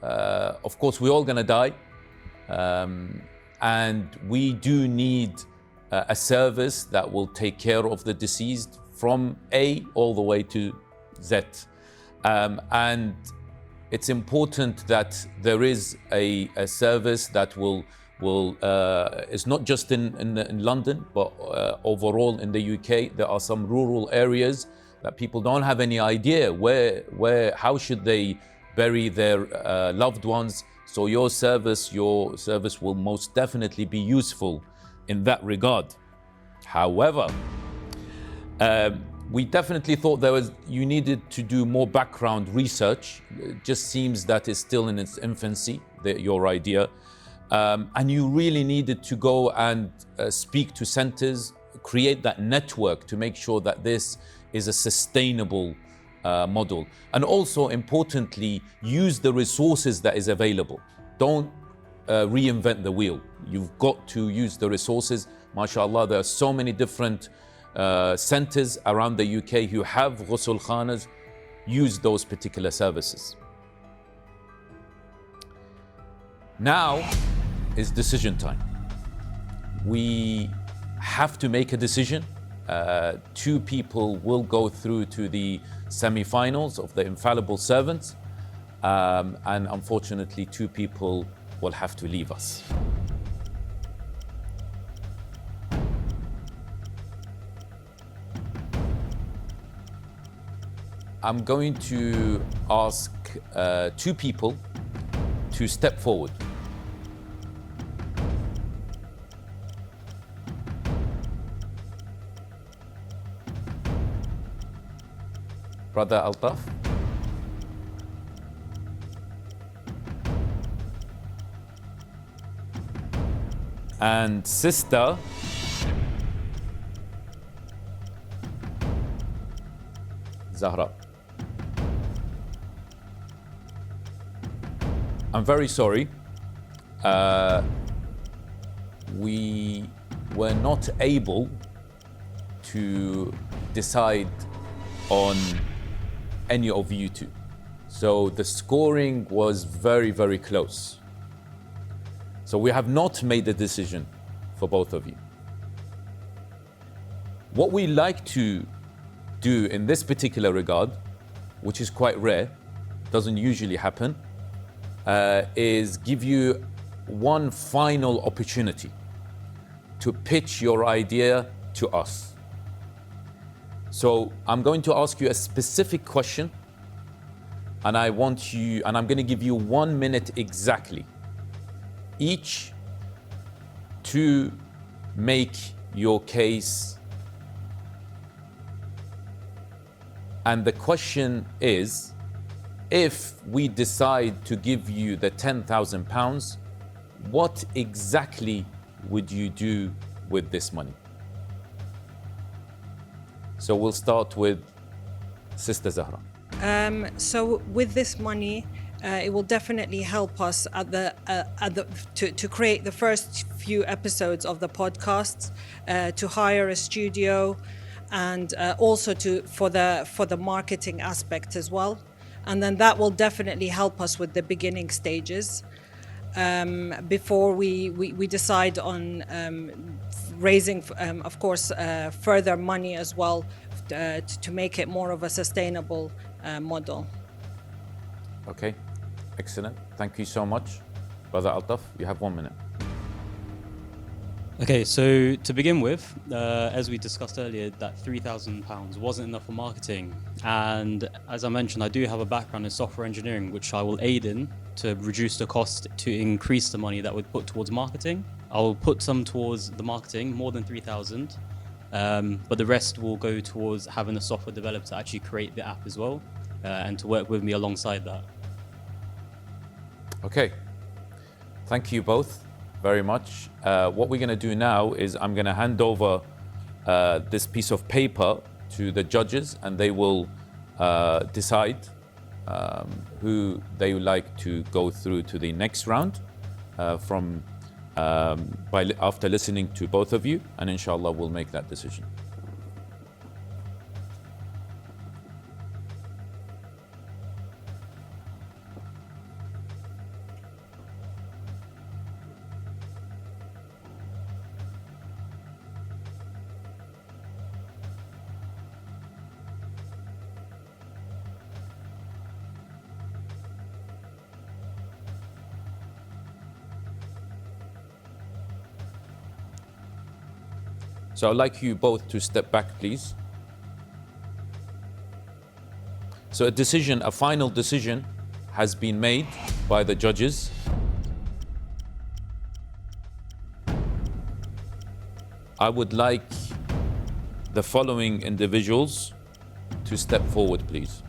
Of course, we're all gonna die. And we do need a service that will take care of the deceased from A all the way to Z. And it's important that there is a service that will it's not just in London, but overall in the UK. There are some rural areas that people don't have any idea how should they bury their loved ones. So your service will most definitely be useful in that regard. However, we definitely thought you needed to do more background research. It just seems that it's still in its infancy, your idea. And you really needed to go and speak to centers, create that network to make sure that this is a sustainable model. And also importantly, use the resources that is available. Don't reinvent the wheel. You've got to use the resources. MashaAllah, there are so many different centers around the UK who have ghusl khanas. Use those particular services. Now is decision time. We have to make a decision. 2 people will go through to the semi-finals of the Infallible Servants, and unfortunately 2 people will have to leave us. I'm going to ask 2 people to step forward. Brother Altaf. And Sister Zahra. I'm very sorry. We were not able to decide on any of you 2. So the scoring was very, very close. So we have not made a decision for both of you. What we like to do in this particular regard, which is quite rare, doesn't usually happen, is give you one final opportunity to pitch your idea to us. So I'm going to ask you a specific question, and I'm going to give you 1 minute exactly, each to make your case. And the question is, if we decide to give you the £10,000, what exactly would you do with this money? So we'll start with Sister Zahra. So with this money, it will definitely help us to create the first few episodes of the podcasts, to hire a studio, and also for the marketing aspect as well. And then that will definitely help us with the beginning stages before we decide on raising, of course, further money as well to make it more of a sustainable model. Okay, excellent. Thank you so much. Brother Altaf, you have 1 minute. Okay, so to begin with, as we discussed earlier, that £3,000 wasn't enough for marketing. And as I mentioned, I do have a background in software engineering, which I will aid in to reduce the cost to increase the money that would put towards marketing. I will put some towards the marketing, more than 3,000, but the rest will go towards having a software developer to actually create the app as well, and to work with me alongside that. Okay, thank you both very much. What we're going to do now is I'm going to hand over this piece of paper to the judges, and they will decide who they would like to go through to the next round after listening to both of you, and inshallah we'll make that decision. So I'd like you both to step back, please. So a final decision has been made by the judges. I would like the following individuals to step forward, please.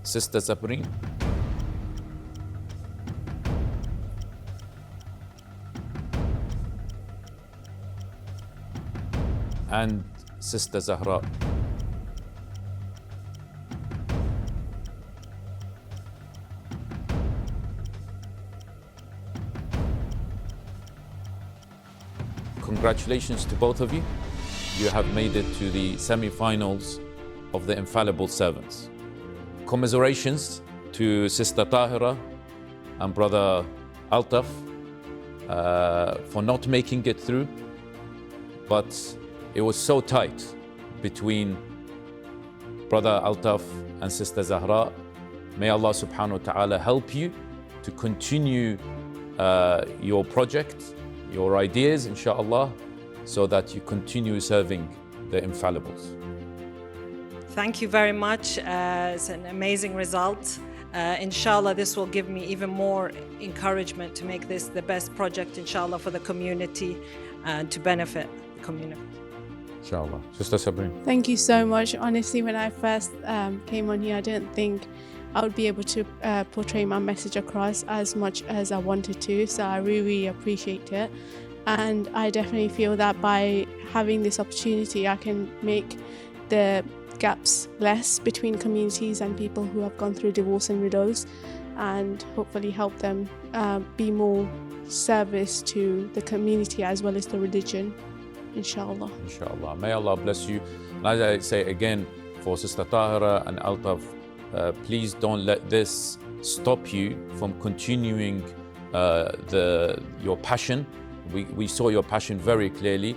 Sister Sebreen. And Sister Zahra. Congratulations to both of you. You have made it to the semi-finals of the Infallible Servants. Commiserations to Sister Tahira and Brother Altaf for not making it through, but it was so tight between Brother Altaf and Sister Zahra. May Allah subhanahu wa ta'ala help you to continue your project, your ideas, inshallah, so that you continue serving the Infallibles. Thank you very much. It's an amazing result. Inshallah, this will give me even more encouragement to make this the best project, inshallah, for the community and to benefit the community. Inshallah. Sister Sebreen. Thank you so much. Honestly, when I first came on here, I didn't think I would be able to portray my message across as much as I wanted to. So I really appreciate it. And I definitely feel that by having this opportunity, I can make the gaps less between communities and people who have gone through divorce and widows, and hopefully help them be more service to the community as well as the religion, inshallah. Inshallah. May Allah bless you. And as I say again, for Sister Tahira and Altaf, please don't let this stop you from continuing your passion. We saw your passion very clearly.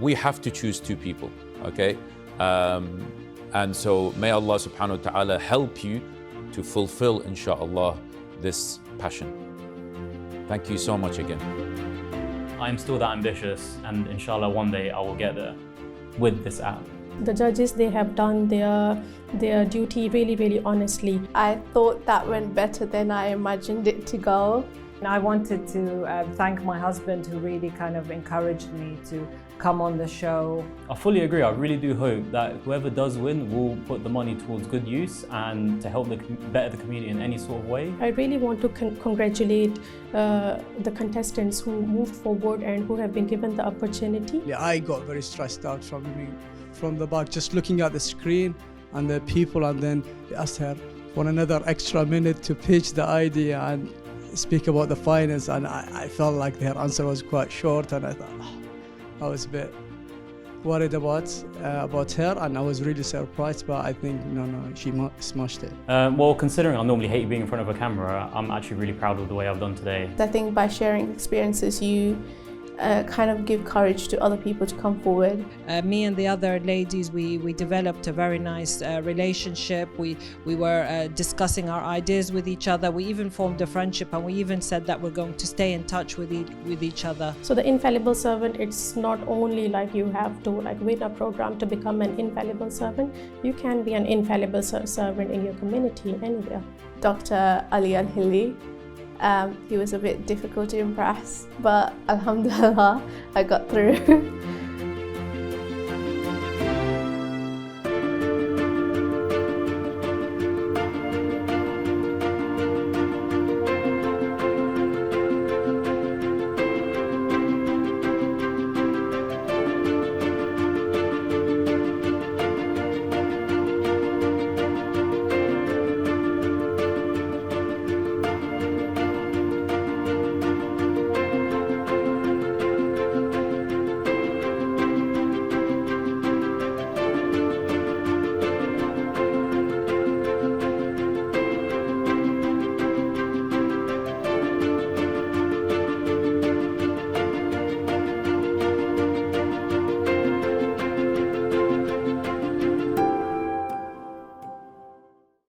We have to choose two people, okay? And so may Allah subhanahu wa ta'ala help you to fulfill, inshallah, this passion. Thank you so much again. I'm still that ambitious, and inshallah one day I will get there with this app. The judges, they have done their duty really, really honestly. I thought that went better than I imagined it to go. I wanted to thank my husband, who really kind of encouraged me to come on the show. I fully agree. I really do hope that whoever does win will put the money towards good use and to help better the community in any sort of way. I really want to congratulate the contestants who moved forward and who have been given the opportunity. I got very stressed out from the back, just looking at the screen and the people, and then asked her for another extra minute to pitch the idea and speak about the finals, and I felt like her answer was quite short, and I thought, I was a bit worried about her, and I was really surprised, but I think no, she smashed it. Well, considering I normally hate being in front of a camera, I'm actually really proud of the way I've done today. I think by sharing experiences, you kind of give courage to other people to come forward. Me and the other ladies, we developed a very nice relationship. We were discussing our ideas with each other. We even formed a friendship, and we even said that we're going to stay in touch with each other. So the Infallible Servant, it's not only like you have to win a program to become an Infallible Servant. You can be an Infallible Servant in your community, anywhere. Dr. Ali Al-Hilli. He was a bit difficult to impress, but alhamdulillah, I got through.